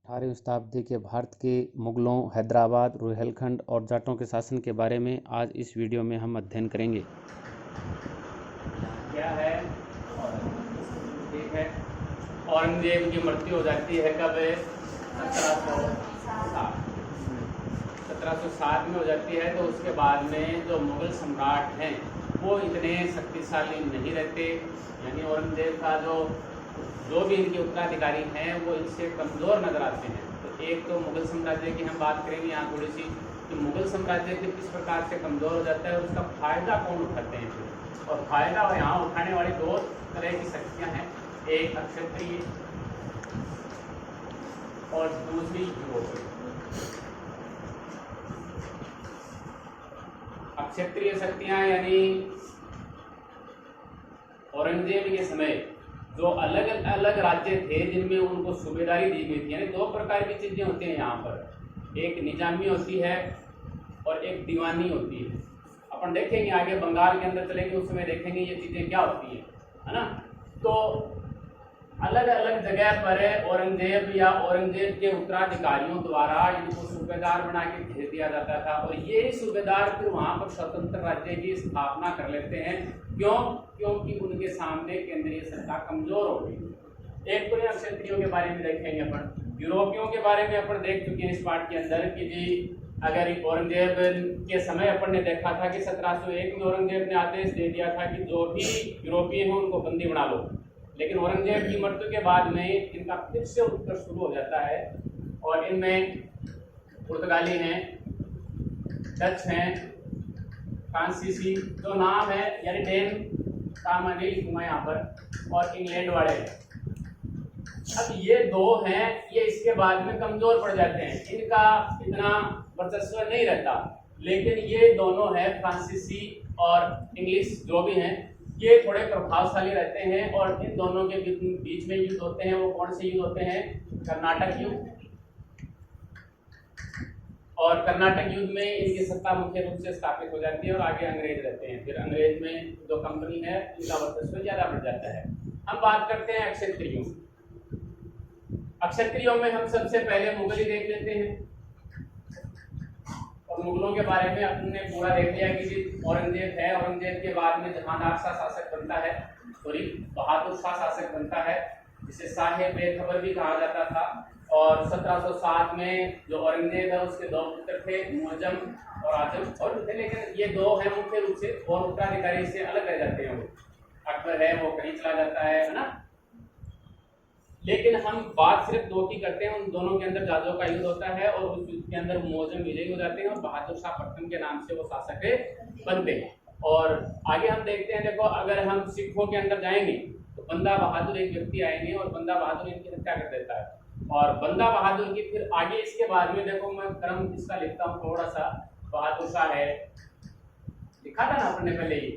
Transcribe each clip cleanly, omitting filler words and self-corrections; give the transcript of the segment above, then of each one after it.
18वीं शताब्दी के भारत के मुगलों, हैदराबाद, रोहिलखंड और जाटों के शासन के बारे में आज इस वीडियो में हम अध्ययन करेंगे। क्या है? ठीक है। औरंगजेब की मृत्यु हो जाती है कब? 1707 में हो जाती है। तो उसके बाद में जो मुगल सम्राट हैं वो इतने शक्तिशाली नहीं रहते, यानी औरंगजेब का जो भी इनके उत्तराधिकारी हैं वो इनसे कमज़ोर नजर आते हैं। तो एक तो मुगल साम्राज्य की हम बात करेंगे यहाँ थोड़ी सी, कि मुगल साम्राज्य किस प्रकार से कमज़ोर हो जाता है और उसका फ़ायदा कौन उठाते हैं फिर। और फ़ायदा यहाँ उठाने वाली दो तरह की शक्तियाँ हैं, एक क्षत्रिय और दूसरी यूरोपीय। क्षत्रिय शक्तियाँ यानी औरंगजेब के समय जो अलग अलग राज्य थे जिनमें उनको सूबेदारी दी गई थी, यानी दो प्रकार की चीज़ें होती हैं यहाँ पर, एक निजामी होती है और एक दीवानी होती है। अपन देखेंगे आगे बंगाल के अंदर चलेंगे उस समय देखेंगे ये चीज़ें क्या होती हैं, है ना। तो अलग अलग जगह पर औरंगजेब या औरंगजेब के उत्तराधिकारियों द्वारा इनको सूबेदार बना के भेज दिया जाता था और ये सूबेदार फिर वहाँ पर स्वतंत्र राज्य की स्थापना कर लेते हैं। क्यों? क्योंकि उनके सामने केंद्रीय सत्ता कमजोर हो गई। एक तो यहाँ क्षत्रियों के बारे में देखेंगे अपन, यूरोपियों के बारे में अपन देख चुके हैं इस पाठ के अंदर कि जी अगर औरंगजेब के समय अपन ने देखा था कि 1701 में औरंगजेब ने आदेश दे दिया था कि जो भी यूरोपीय हैं उनको बंदी बना लो, लेकिन औरंगजेब की मृत्यु के बाद में इनका फिर से उत्कर्ष शुरू हो जाता है और इनमें पुर्तगाली हैं, डच हैं, फ्रांसीसी जो नाम है यानी डेन का मैं नहीं लिखूंगा यहाँ पर, और इंग्लैंड वाले हैं। अब ये दो हैं, ये इसके बाद में कमजोर पड़ जाते हैं, इनका इतना वर्चस्व नहीं रहता, लेकिन ये दोनों हैं फ्रांसीसी और इंग्लिश जो भी हैं ये थोड़े प्रभावशाली रहते हैं और इन दोनों के बीच में युद्ध होते हैं। वो कौन से युद्ध होते हैं? कर्नाटक युद्ध। और कर्नाटक युद्ध में इनकी सत्ता मुख्य रूप से स्थापित हो जाती है और आगे अंग्रेज रहते हैं। फिर अंग्रेज में जो कंपनी है इनका वर्चस्व ज्यादा बढ़ जाता है। हम बात करते हैं क्षत्रियों। क्षत्रियों में हम सबसे पहले मुगल ही देख लेते हैं और मुगलों के बारे में अपने पूरा देख लिया कि औरंगजेब है, औरंगजेब के बाद में जहांदार शाह शासक बनता है, बहादुर शाह शासक बनता है, जिसे साहेब बेखबर भी कहा जाता था। और 1707 में जो औरंगजेब है उसके दो पुत्र थे, मुअज्जम और आजम, और लेकिन ये दो हैं मुख्य रूप से, और उत्तराधिकारी से अलग रह जाते हैं। वो अकबर है वो कहीं चला जाता है ना। लेकिन हम बात सिर्फ दो की करते हैं, उन दोनों के अंदर जादों का युद्ध होता है और उस युद्ध के अंदर मुअज्जम विजयी हो जाते हैं और बहादुर शाह प्रथम के नाम से वो शासक बनते हैं। और आगे हम देखते हैं, देखो अगर हम सिखों के अंदर जाएंगे तो बंदा बहादुर एक व्यक्ति आएंगे और बंदा बहादुर इनकी हत्या कर देता है। और बंदा बहादुर की फिर आगे इसके बाद में देखो मैं क्रम इसका लिखता हूँ थोड़ा सा। बहादुर शाह है, लिखा था ना अपने पहले ही,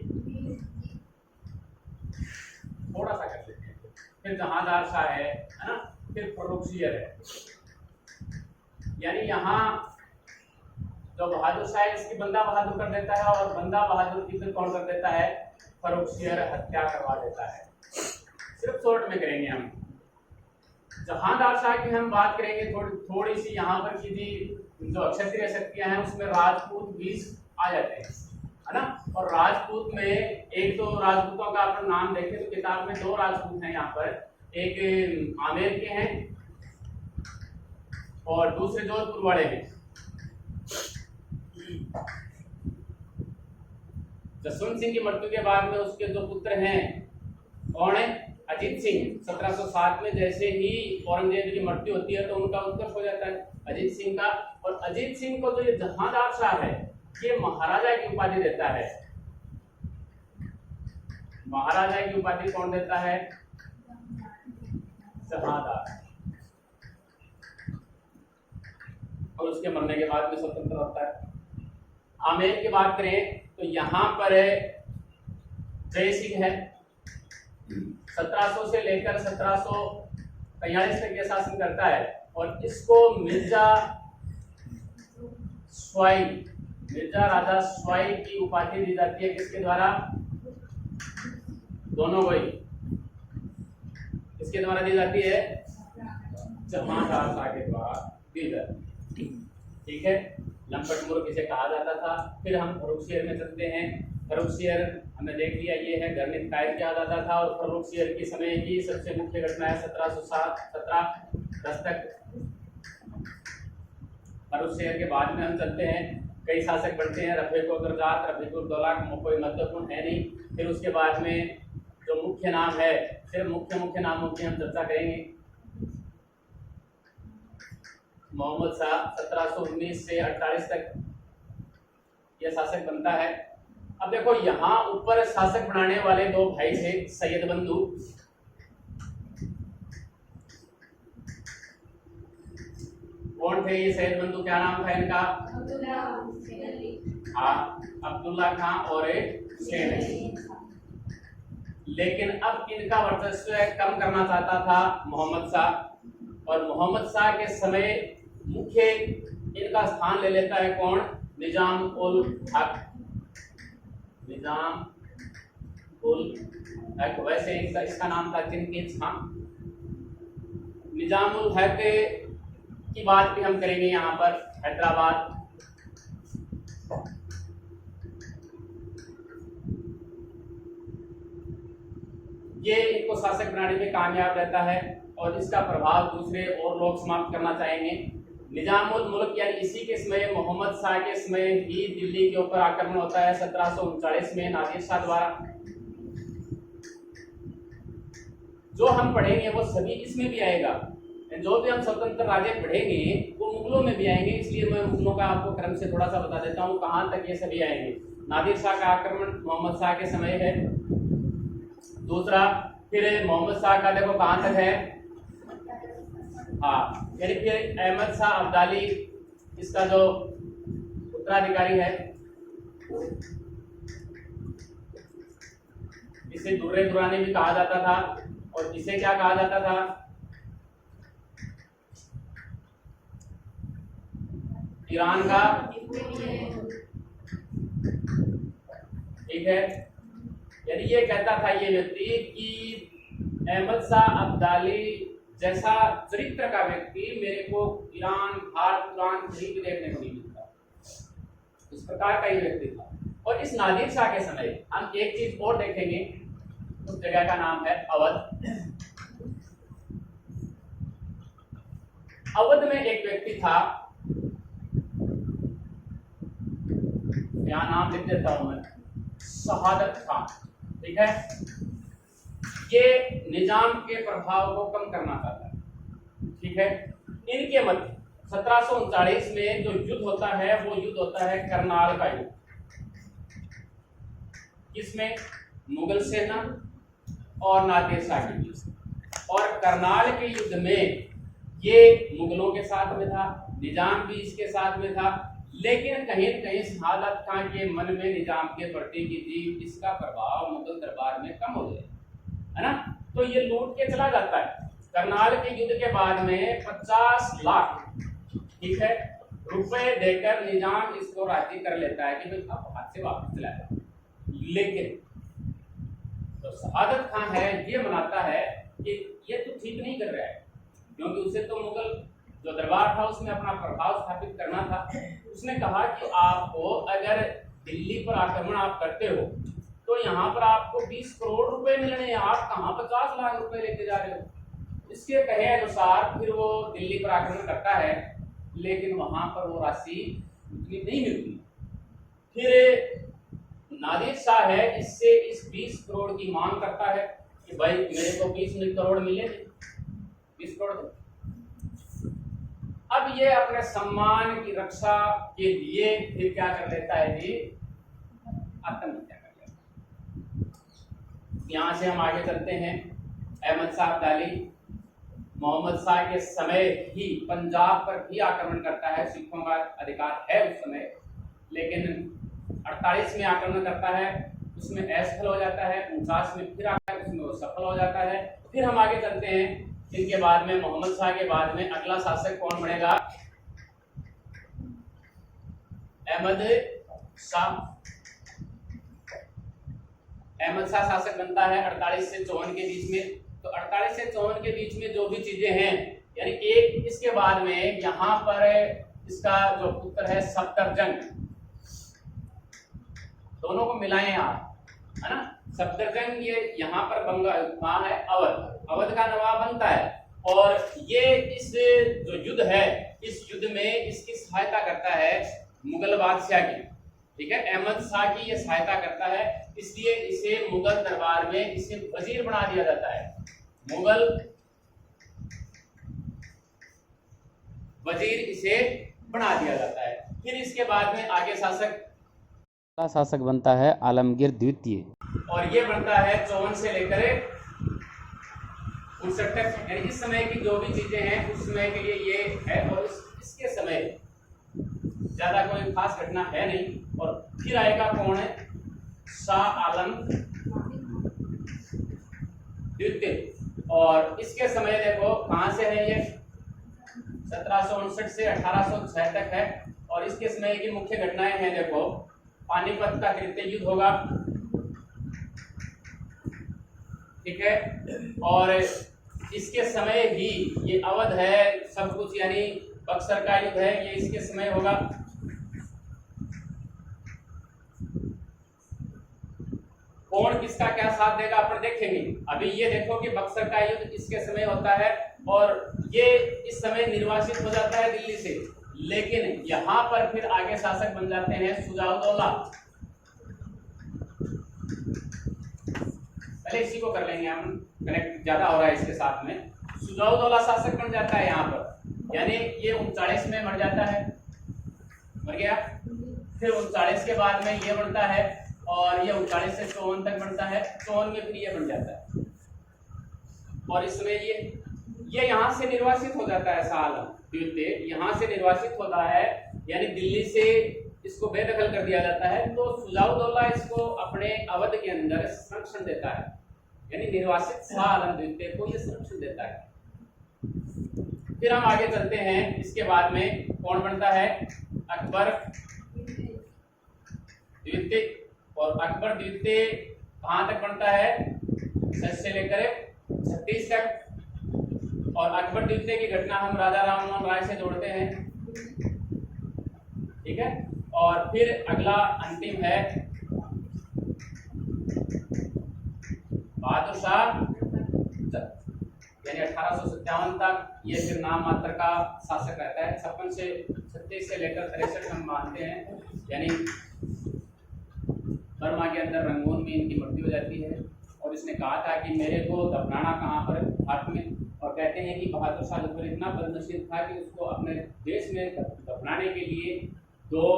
थोड़ा सा कर लेते हैं। फिर जहांदार शाह है ना, फिर फर्रुखसियर है, यानी यहाँ जो बहादुर शाह है इसकी बंदा बहादुर कर देता है और बंदा बहादुर की फिर कौन कर देता है? फर्रुखसियर हत्या करवा देता है। सिर्फ शॉर्ट में करेंगे हम। जहांदार शाह की हम बात करेंगे थोड़ी सी यहाँ पर कि जी जो क्षत्रिय शक्तियां हैं उसमें राजपूत 20 आ जाते हैं, है ना। और राजपूत में एक तो राजपूतों का अपन नाम देखें तो किताब में दो राजपूत हैं यहाँ पर, एक आमेर के हैं और दूसरे जोधपुर वाले हैं। जसवंत सिंह की मृत्यु के बाद में उसके जो पुत्र हैं कौन है? अजीत सिंह। 1707 में जैसे ही औरंगजेब की मृत्यु होती है तो उनका उत्कर्ष हो जाता है अजीत सिंह का। और अजीत सिंह को जो ये जहांदार शाह है ये महाराजा की उपाधि देता है। महाराजा की उपाधि कौन देता है? जहांदार। और उसके मरने के बाद में स्वतंत्र होता है। आमेर की बात करें तो यहाँ पर जय सिंह है, 1700 से लेकर 1743 तक ये शासन करता है और इसको मिर्जा राजा स्वाई की उपाधि दी जाती है। किसके द्वारा? दोनों को ही किसके द्वारा दी जाती है? जहांदार शाह के द्वारा दी जाती। ठीक है, लंपट मुल्क इसे कहा जाता था। फिर हम फर्रुखसियर में चलते हैं। फर्रुखसियर हमने देख लिया, ये है गरनित कायम किया जाता था। और फर्रुखसियर के समय की सबसे मुख्य घटना है 1717 दस्तक। फर्रुखसियर के बाद में हम चलते हैं, कई शासक बढ़ते हैं, रफीक उद दर्जात, रफीक उद दौला कोई महत्वपूर्ण है नहीं। फिर उसके बाद में जो मुख्य नाम है, सिर्फ मुख्य नामों की हम चर्चा करेंगे। मोहम्मद शाह 1719 से 48 तक यह शासक बनता है। अब देखो यहाँ ऊपर शासक बनाने वाले दो भाई थे, सैयद बंधु। कौन थे ये सैयद बंधु? क्या नाम था इनका? हाँ, अब्दुल्ला खां और हुसैन अली। लेकिन अब इनका वर्चस्व कम करना चाहता था मोहम्मद शाह। और मोहम्मद शाह के समय मुख्य इनका स्थान ले लेता है कौन? निजाम उल हक। निजाम उल हक, वैसे इसका नाम था चिंकिस खां। निजाम उल हक की बात भी हम करेंगे यहाँ पर। हैदराबाद, ये इनको शासक बनाने में कामयाब रहता है और इसका प्रभाव दूसरे और लोग समाप्त करना चाहेंगे। निजामुल मुल्क यानी इसी के समय, मोहम्मद शाह के समय ही दिल्ली के ऊपर आक्रमण होता है 1739 में नादिर शाह द्वारा। जो हम पढ़ेंगे वो सभी इसमें भी आएगा। जो भी हम स्वतंत्र राज्य पढ़ेंगे वो मुगलों में भी आएंगे, इसलिए मैं मुगलों का आपको क्रम से थोड़ा सा बता देता हूँ कहाँ तक ये सभी आएंगे। नादिर शाह का आक्रमण मोहम्मद शाह के समय है। दूसरा, फिर मोहम्मद शाह का देखो कहाँ तक है, हाँ, यानी फिर अहमद शाह अब्दाली इसका जो उत्तराधिकारी है, इसे दुर्रे दुरानी भी कहा जाता था। और इसे क्या कहा जाता था? ईरान का, ठीक है। यानी ये कहता था ये व्यक्ति कि अहमद शाह अब्दाली जैसा चरित्र का व्यक्ति मेरे को ईरान, भारत, ईरान कहीं भी देखने को नहीं मिलता। इस प्रकार का ये व्यक्ति था। और इस नादिर शाह के समय हम एक चीज और देखेंगे, उस जगह का नाम है अवध। अवध में एक व्यक्ति था, यहाँ नाम लिख देता हूं मैं, शहादत खान। ठीक है, ये निजाम के प्रभाव को कम करना चाहता है। ठीक है, इनके मध्य 1739 में जो युद्ध होता है वो युद्ध होता है करनाल का युद्ध। किसमें? मुगल सेना और नादिर शाह के बीच। और करनाल के युद्ध में ये मुगलों के साथ में था, निजाम भी इसके साथ में था। लेकिन कहीं न कहीं शहादत खान के मन में निजाम के प्रति की थी, इसका प्रभाव मुगल दरबार में कम हो गया, है ना। तो ये लूट के चला जाता है। करनाल के युद्ध के बाद में 50 लाख, ठीक है, रुपए देकर निजाम इसको राजी कर लेता है कि भाई अब हाथ से वापस चला जाए। लेकिन तो शहादत खान है ये मनाता है कि ये तो ठीक नहीं कर रहा है, क्योंकि उसे तो मुगल जो दरबार था उसमें अपना प्रभाव स्थापित करना था। उसने कहा कि आपको अगर दिल्ली पर आक्रमण आप करते हो तो यहाँ पर आपको 20 करोड़ रुपए मिलने हैं, आप कहाँ 50 लाख रुपए लेके जा रहे हो। इसके कहे अनुसार फिर वो दिल्ली पर आक्रमण करता है, लेकिन वहां पर वो राशि उतनी नहीं मिलती। फिर नादिर शाह है इससे इस 20 करोड़ की मांग करता है कि भाई मेरे को 20 करोड़ मिले, 20 करोड़। अब ये अपने सम्मान की रक्षा के लिए फिर क्या कर लेता है जी, आत्महत्या कर लेता है। यहाँ से हम आगे चलते हैं। अहमद शाह अब्दाली मोहम्मद शाह के समय ही पंजाब पर भी आक्रमण करता है। सिखों का अधिकार है उस समय, लेकिन 48 में आक्रमण करता है, उसमें असफल हो जाता है। 49 में फिर आकर उसमें वो सफल हो जाता है। फिर हम आगे चलते हैं। इनके बाद में मोहम्मद शाह के बाद में अगला शासक कौन बनेगा? अहमद शाह। अहमद शाह शासक बनता है 48 से 54 के बीच में। तो 48 से 54 के बीच में जो भी चीजें हैं यानी एक इसके बाद में यहाँ पर इसका जो पुत्र है सफ्दरजंग, दोनों को मिलाएं आप, है ना। सफ्दरजंग ये यहाँ पर कहाँ है, अवध, अवध का नवाब बनता है। और ये इस जो युद्ध है, इस युद्ध में इसकी सहायता करता है मुगल बादशाह की, ठीक है, अहमद शाह की ये सहायता करता है, इसलिए इसे मुगल दरबार में इसे वजीर बना दिया जाता है, मुगल वजीर इसे बना दिया जाता है। फिर इसके बाद में आगे शासक बनता है आलमगीर द्वितीय, और ये बनता है 54 से लेकर 59 तक, यानी इस समय की जो भी चीजें हैं उस समय के लिए ये है। और इसके समय ज्यादा कोई खास घटना है नहीं। और फिर आएगा कौन है, शाह आलम द्वितीय, और इसके समय देखो कहां से है ये, 1759 से 1806 तक है। और इसके समय की मुख्य घटनाएं हैं, देखो पानीपत का तृतीय युद्ध होगा, ठीक है, और इसके समय ही ये अवध है सब कुछ, यानी बक्सर का युद्ध है, ये इसके समय होगा। कौन किसका क्या साथ देगा अपन देखेंगे। अभी ये देखो कि बक्सर का युद्ध इसके समय होता है, और ये इस समय निर्वासित हो जाता है दिल्ली से, लेकिन यहाँ पर फिर आगे शासक बन जाते हैं सुजाउद्दौला। पहले इसी को कर लेंगे हम, कनेक्ट ज्यादा हो रहा है इसके साथ में। सुजाउद्दौला शासक बन जाता है यहाँ पर, यानी ये 39 में मर जाता है, मर गया। फिर 39 के बाद में ये बनता है, और ये 39 से 54 तक बनता है, 54 में फिर ये बन जाता है। और इसमें ये यहाँ से निर्वासित हो जाता है, शाह आलम द्वितीय यहाँ से निर्वासित होता है, यानी दिल्ली से इसको बेदखल कर दिया जाता है। तो सुजाउद्दौला इसको अपने अवध के अंदर संरक्षण देता है, यानी निर्वासित शाह आलम द्वितीय को ये संरक्षण देता है। फिर हम आगे चलते हैं, इसके बाद में कौन बनता है, अकबर द्वितीय। और अकबर द्वितीय कहाँ तक बनता है, 6 से लेकर 36 तक। और अकबर द्वितीय की घटना हम राजा राममोहन राय से जोड़ते हैं, ठीक है। और फिर अगला अंतिम है बहादुर शाह, यानी 1857 तक ये फिर नाम मात्र का शासक रहता है। 56 से 36 से लेकर 63 हम मानते हैं, यानी बर्मा के अंदर रंगून में इनकी मृत्यु हो जाती है। और इसने कहा था कि मेरे को दफनाना कहाँ पर, घाट में। और कहते हैं कि बहादुर शाह जफर इतना बदनसीब था कि उसको अपने देश में दफनाने के लिए 2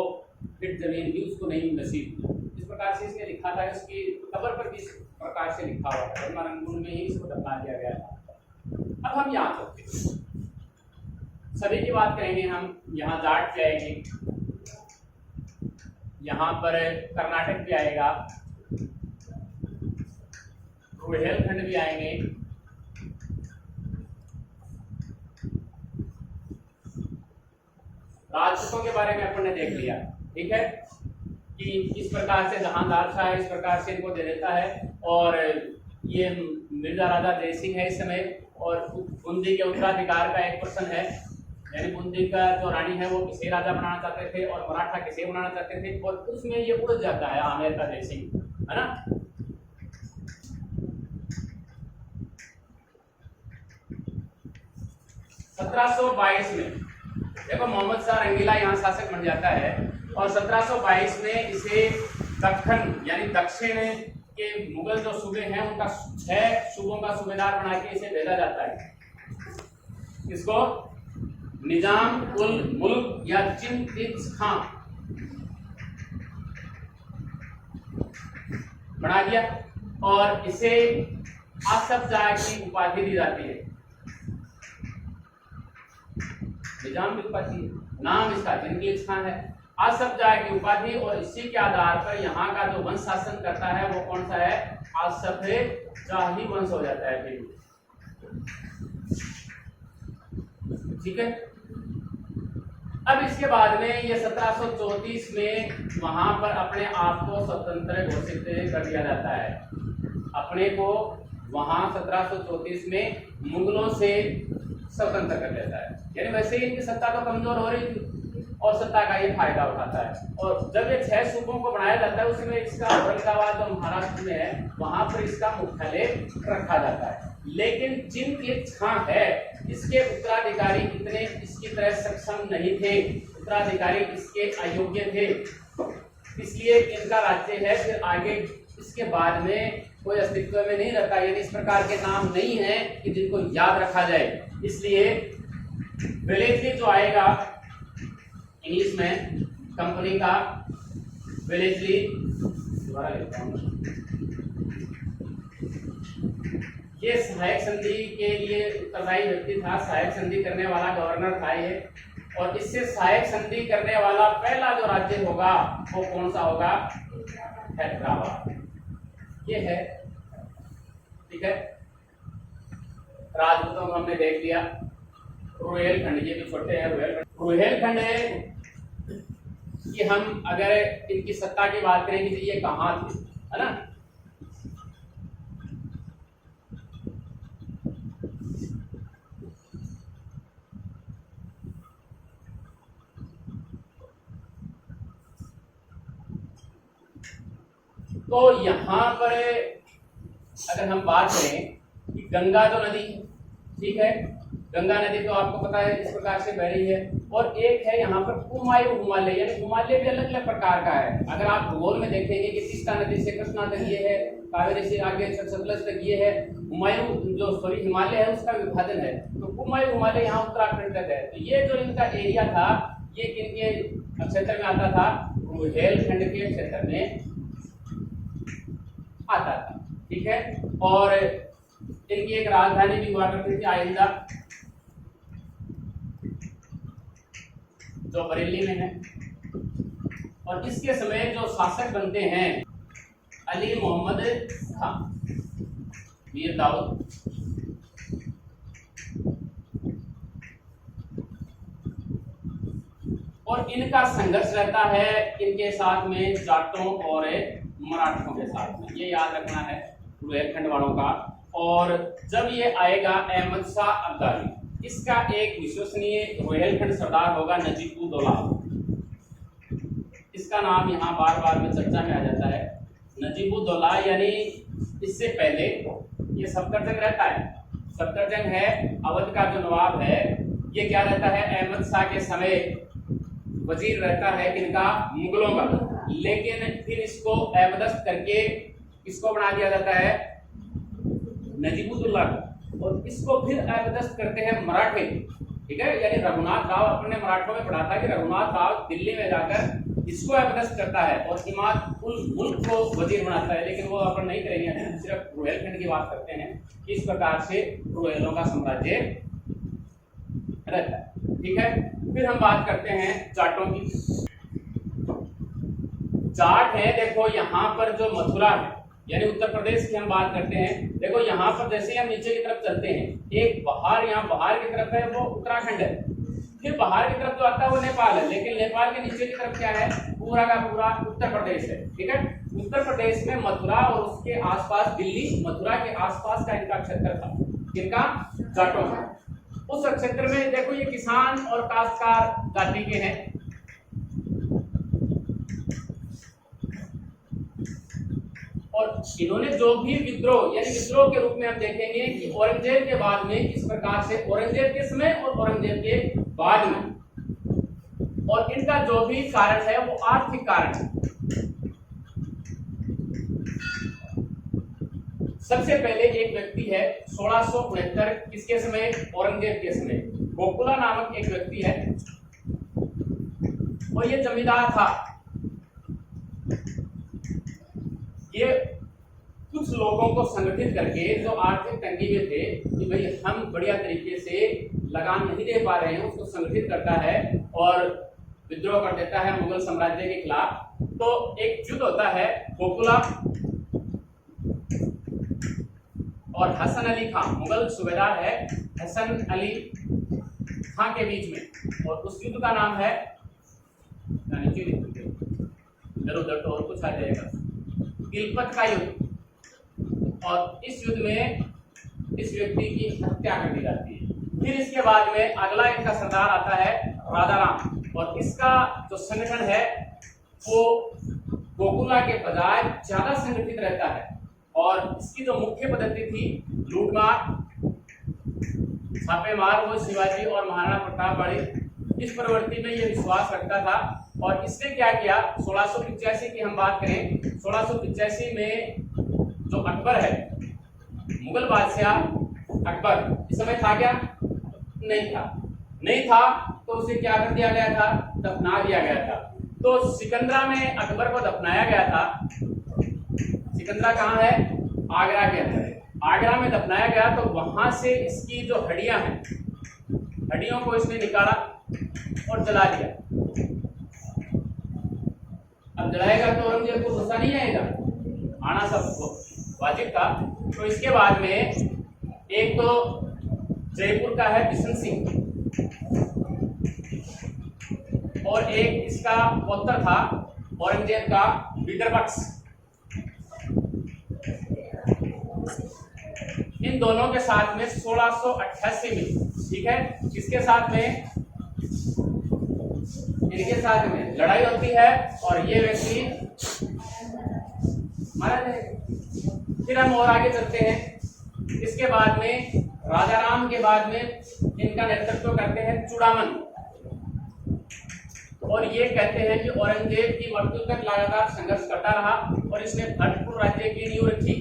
फीट जमीन भी उसको नहीं नसीब। इस प्रकार से इसने लिखा था, इसकी कब्र पर भी इस प्रकार से लिखा हुआ है, बर्मा रंगून में ही इसको दफना दिया गया था। अब हम यहाँ चलते हैं, सभी की बात करेंगे हम। यहाँ जाट भी आएगी, यहाँ पर कर्नाटक भी आएगा, रुहेलखंड भी आएंगे, राजपूतों के बारे में अपन ने देख लिया, ठीक है, कि इस प्रकार से जहांदार शाह इस प्रकार से इनको दे देता है। और ये मिर्जा राजा जय सिंह है इस समय। और बूंदी के उत्तराधिकार का एक प्रश्न है, यानी बूंदी का जो रानी है वो किसे राजा बनाना चाहते थे और मराठा किसे बनाना चाहते थे, और उसमें ये उलझ जाता है आमेर का जय सिंह, है ना। में देखो मोहम्मद शाह रंगीला यहाँ शासक बन जाता है, और 1722 में इसे दक्कन यानी दक्षिण के मुगल जो सूबे हैं उनका 6 सूबों का सूबेदार बना के इसे भेजा जाता है। इसको निजाम उल मुल्क या चिंगिस खां बना दिया, और इसे आसफ जाह की उपाधि दी जाती है। निजाम की उपाधि, नाम इसका चिंगिस खां है, आसफ जाह की उपाधि। और इसी के आधार पर यहाँ का जो वंश शासन करता है वो कौन सा है, आसफ जाही वंश हो जाता है फिर, ठीक है। अब इसके बाद में ये 1734 में वहां पर अपने आप को स्वतंत्र घोषित कर दिया जाता है। अपने को वहां 1734 में मुगलों से स्वतंत्र कर लेता है। यानी वैसे ही इनकी सत्ता तो कमजोर हो रही थी और सत्ता का ये फायदा उठाता है। और जब ये 6 सूबों को बनाया जाता है उसमें इसका औरंगाबाद जो महाराष्ट्र में है वहां पर इसका मुख्यालय रखा जाता है। लेकिन जिनके छां है इसके उत्तराधिकारी इतने इसकी तरह सक्षम नहीं थे, उत्तराधिकारी इसके अयोग्य थे, इसलिए इनका राज्य है फिर आगे इसके बाद में कोई अस्तित्व में नहीं रहता। यानी इस प्रकार के नाम नहीं है कि जिनको याद रखा जाए। इसलिए वेलेस्ली जो आएगा इंग्लिश में कंपनी का वेलेस्ली, दोबारा लिखता हूं, ये सहायक संधि के लिए उत्तरदायी व्यक्ति था, सहायक संधि करने वाला गवर्नर था ये। और इससे सहायक संधि करने वाला पहला जो राज्य होगा वो कौन सा होगा? हैदराबाद। ये है, ठीक है। राजपूतों को हमने देख लिया। रुहेलखंड, ये भी छोटे हैं रुहेलखंड है कि हम अगर इनकी सत्ता की बात करेंगे तो ये कहाँ थे, है ना। तो यहाँ पर अगर हम बात करें कि गंगा जो नदी, ठीक है, गंगा नदी तो आपको पता है इस प्रकार से बह रही है। और एक है यहाँ पर कुमायूं हिमालय, यानी हिमालय भी अलग अलग प्रकार का है। अगर आप भूगोल में देखेंगे कि तीस्ता नदी से कृष्णा तक ये है, कावेरी से आगे सतलज तक ये है, हिमालय है उसका विभाजन है। तो कुमायूं हिमालय यहाँ उत्तराखंड तक है। तो ये जो इनका एरिया था ये किनके क्षेत्र में आता था? रुहेलखंड के क्षेत्र में आता था, ठीक है। और इनकी एक राजधानी भी हुआ करती थी आइंदा, जो बरेली में है। और इसके समय जो शासक बनते हैं अली मोहम्मद खान, मीर दाऊद, और इनका संघर्ष रहता है इनके साथ में जाटों और मराठों के साथ में, ये याद रखना है रुहेलखंड वालों का। और जब ये आएगा अहमद शाह अब्दाली, इसका एक विश्वसनीय रुहेलखंड सरदार होगा नजीब-उद-दौला। इसका नाम यहाँ बार बार में चर्चा में आ जाता है, नजीब-उद-दौला। यानी इससे पहले ये सफदरजंग रहता है, सफदरजंग है अवध का जो नवाब है, ये क्या रहता है? अहमद शाह के समय वजीर रहता है किनका? मुगलों का। लेकिन फिर इसको अबदस्त करके इसको बना दिया जाता है नजीब-उद-दौला को, और इसको फिर अबदस्त करते हैं मराठे, ठीक है। यानी रघुनाथ राव अपने मराठों में पढ़ा था कि रघुनाथ राव दिल्ली में जाकर इसको अबदस्त करता है और इमाद उल मुल्क को वजीर बनाता है। लेकिन वो अपन नहीं करेंगे, सिर्फ रुहेलखंड की बात करते हैं कि इस प्रकार से रुहेलों का साम्राज्य रहता है, ठीक है। फिर हम बात करते हैं जाटों की। जाट है, देखो यहाँ पर जो मथुरा है, यानी उत्तर प्रदेश की हम बात करते हैं। देखो यहाँ पर जैसे हम नीचे की तरफ चलते हैं, एक बाहर, यहाँ बाहर की तरफ है वो उत्तराखंड है, फिर बाहर की तरफ जो आता है वो नेपाल है। लेकिन नेपाल के नीचे की तरफ क्या है? पूरा का पूरा उत्तर प्रदेश है, ठीक है। उत्तर प्रदेश में मथुरा और उसके आसपास दिल्ली, मथुरा के आसपास का इनका क्षेत्र था, किनका? जाटों का। उस क्षेत्र में देखो ये किसान और काश्तकार जाति के हैं। और इन्होंने जो भी विद्रोह, यानी विद्रोह के रूप में हम देखेंगे कि औरंगजेब के बाद में इस प्रकार से, औरंगजेब के समय और औरंगजेब के बाद में, और इनका जो भी कारण है वो आर्थिक कारण है। सबसे पहले एक व्यक्ति है 1669 किसके समय? औरंगजेब के समय। गोकुला नामक एक व्यक्ति है और ये जमींदार था। ये कुछ लोगों को संगठित करके जो आर्थिक तंगी में थे कि भाई हम बढ़िया तरीके से लगान नहीं दे पा रहे हैं, उसको संगठित करता है और विद्रोह कर देता है मुगल साम्राज्य के खिलाफ। तो एक युद्ध होता है गोकुला और हसन अली खां, मुगल सूबेदार है हसन अली खां के बीच में, और उस युद्ध का नाम है, इधर उधर तो और कुछ आ जाएगा, तिलपत का युद्ध। और इस युद्ध में इस व्यक्ति की हत्या कर दी जाती है। फिर इसके बाद में अगला इनका सरदार आता है राजाराम, और इसका जो संगठन है वो गोकुला के बजाय ज्यादा संगठित रहता है, और इसकी जो मुख्य पद्धति थी लूटमार, छापेमार, वो शिवाजी और महाराणा प्रताप बड़े इस प्रवृत्ति में ये विश्वास रखता था। और इसने क्या किया, 1685 की हम बात करें, 1685 में जो अकबर है, मुगल बादशाह अकबर, इस समय था क्या? नहीं था, तो उसे क्या कर दिया गया था? दफना दिया गया था। तो सिकंदरा में अकबर को दफनाया गया था। सिकंदरा कहाँ है? आगरा के अंदर है। आगरा में दफनाया गया, तो वहां से इसकी जो हड्डियां हैं, हड्डियों को इसने निकाला और जला दिया। अब जलाएगा तो औरंगजेब को गुस्सा नहीं आएगा, आना सबको वाजिब था। तो इसके बाद में एक तो जयपुर का है बिशन सिंह, और एक इसका पौत्र था औरंगजेब का विदर्भक्ष। इन दोनों के साथ में 1688 में, ठीक है, इसके साथ में, इनके साथ में लड़ाई होती है और ये व्यक्ति मारा जाएगा। फिर हम और आगे चलते हैं। इसके बाद में राजाराम के बाद में इनका नेतृत्व करते हैं चूड़ामन, और ये कहते हैं कि औरंगजेब की मृत्यु तक लगातार संघर्ष करता रहा, और इसने भटपुर राज्य की नींव रखी।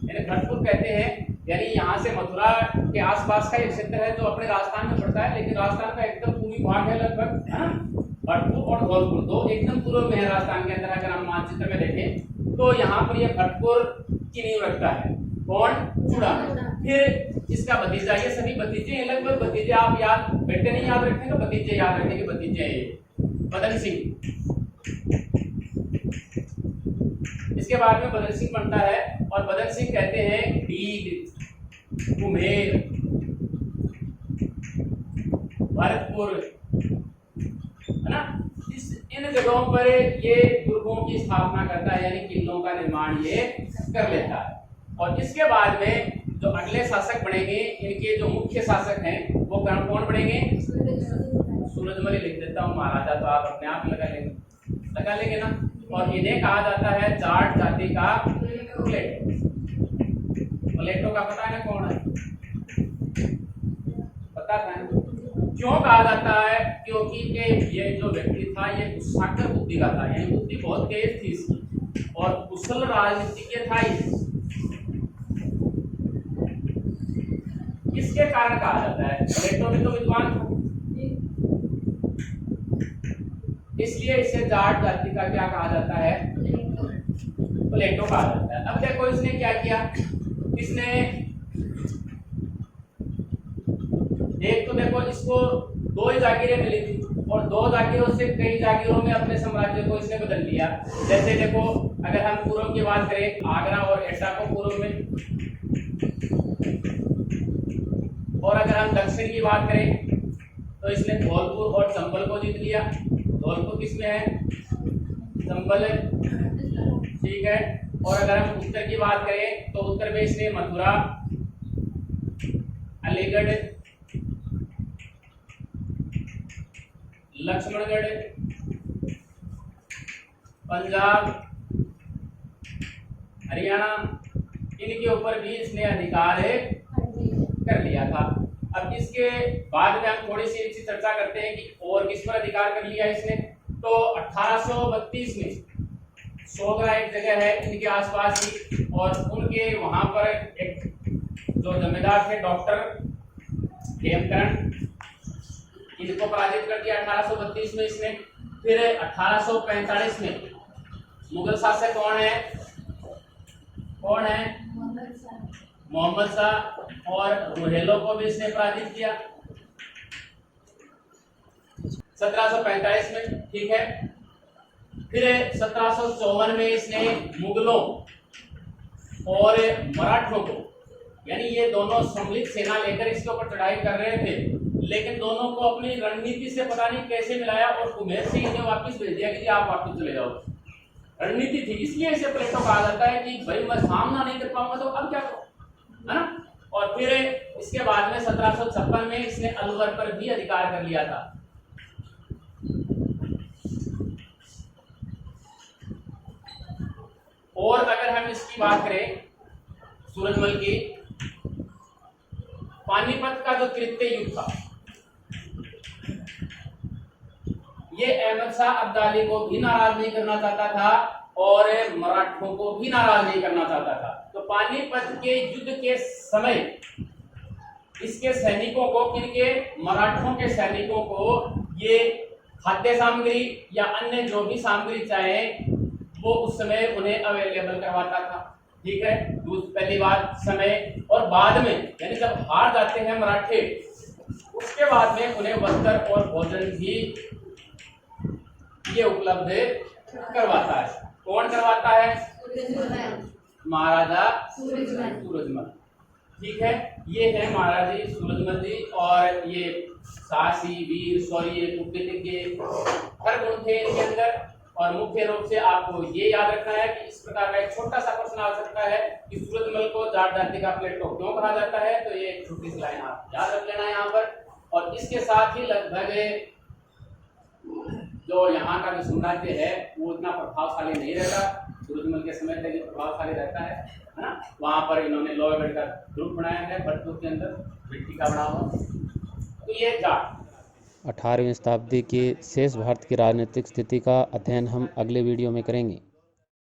यानी भटपुर कहते हैं, यानी यहाँ से मथुरा के आसपास का एक क्षेत्र है जो अपने राजस्थान में पड़ता है, लेकिन राजस्थान का एकदम पूरी भाग है लगभग, है ना। भटपुर और धौलपुर दो एकदम पूर्व में है राजस्थान के अंदर, अगर हम मानचित्र में देखें तो यहाँ पर ये भटपुर की नींव रखता है। कौन? चूड़ामन। फिर इसका भतीजा, ये सभी भतीजे हैं लगभग, भतीजे आप याद, बेटे नहीं याद रखेंगे, भतीजे याद रखेंगे, भतीजे हैं बदन सिंह। इसके बाद में बदन सिंह बनता है, और बदन सिंह कहते हैं डीग, कुम्हेर, भरतपुर, है ना, इन जगहों पर ये दुर्गों की स्थापना करता है, यानी किलों का निर्माण ये कर लेता है। और इसके बाद में जो अगले शासक बनेंगे, इनके जो मुख्य शासक हैं वो कौन बनेंगे? सूरजमल लिख देता हूँ महाराजा, तो आप अपने आप लगा लेंगे ना। और इन्हें कहा जाता है जाट जाति का प्लेटो। प्लेटो का पता है ना कौन है? पता था ना? क्यों कहा जाता है? क्योंकि ये जो व्यक्ति था ये गुस्साकर बुद्धि का था, यानी बुद्धि बहुत तेज थी इसकी, और कुशल राजनीतिज्ञ था इसके कारण कहा जाता है। प्लेटो भी तो विद्वान था, इसलिए इसे जाट जाति का क्या कहा जाता है? प्लेटो कहा जाता है। अब देखो इसने क्या किया, इसने एक तो देखो इसको 2 ही जागीरें मिली थी, और 2 जागीरों से कई जागीरों में अपने साम्राज्य को इसने बदल लिया। जैसे देखो अगर हम पूर्व की बात करें, आगरा और एटा को पूर्व में, और अगर हम दक्षिण की बात करें तो इसने धौलपुर और चंबल को जीत लिया। धौलपुर किसमें है? चंबल है, ठीक है। और अगर हम उत्तर की बात करें तो उत्तर में इसने मथुरा, अलीगढ़, लक्ष्मणगढ़, पंजाब, हरियाणा, इनके ऊपर भी इसने अधिकार कर लिया था। अब इसके बाद में हम थोड़ी सी इनकी चर्चा करते हैं कि और किस पर अधिकार कर लिया इसने। तो 1832 में सोगरा एक जगह है इनके आसपास ही, और उनके वहां पर एक जो जमींदार थे डॉक्टर हेमकरण, इनको पराजित कर दिया 1832 में इसने। फिर 1845 में मुगल शासक कौन है? मोहम्मद शाह, और रोहेलों को भी इसने पराजित किया 1745 में, ठीक है। फिर 1754 में इसने मुगलों और मराठों को, यानी ये दोनों सम्मिलित सेना लेकर इसके ऊपर चढ़ाई कर रहे थे, लेकिन दोनों को अपनी रणनीति से पता नहीं कैसे मिलाया, और कुम्हेर सिंह ने वापस भेज दिया कि जी आप वापस चले जाओ। रणनीति थी, इसलिए इसे प्लेटो कहा जाता है कि भाई मैं सामना नहीं कर पाऊंगा तो अब क्या करूं, है ना। और फिर इसके बाद में 1756 में इसने अलवर पर भी अधिकार कर लिया था। और अगर हम इसकी बात करें सूरजमल की, पानीपत का जो तृतीय युद्ध था, ये अहमद शाह अब्दाली को भी नाराज नहीं करना चाहता था और मराठों को भी नाराज नहीं करना चाहता था। तो पानीपत के युद्ध के समय इसके सैनिकों को, किनके, मराठों के सैनिकों को ये खाद्य सामग्री या अन्य जो भी सामग्री चाहे वो उस समय उन्हें अवेलेबल करवाता था। ठीक है, पहली बात समय, और बाद में यानी जब हार जाते हैं मराठे, उसके बाद में उन्हें वस्त्र और भोजन भी ये उपलब्ध करवाता है। कौन करवाता है? महाराजा सूरजमल। ठीक है, ये है महाराजा सूरजमल जी, और ये साहसी, वीर, शौर्य, कूटनीति हर गुण थे इनके अंदर। और मुख्य रूप से आपको ये याद रखना है कि इस प्रकार का एक छोटा सा प्रश्न आ सकता है कि सूरजमल को जाट जाति का प्लेटो क्यों कहा जाता है, तो ये एक छोटी सी लाइन आप याद रख लेना यहाँ पर। और इसके साथ ही लगभग जो यहाँ का जो साम्राज्य है वो इतना प्रभावशाली नहीं रहता, सूरजमल के समय तक ये प्रभावशाली रहता है ना। वहाँ पर इन्होंने लोहगढ़ का ग्रुप बनाया है, भरतपुर के अंदर मिट्टी का बना हुआ। तो ये जाट 18वीं शताब्दी की शेष भारत की राजनीतिक स्थिति का अध्ययन हम अगले वीडियो में करेंगे।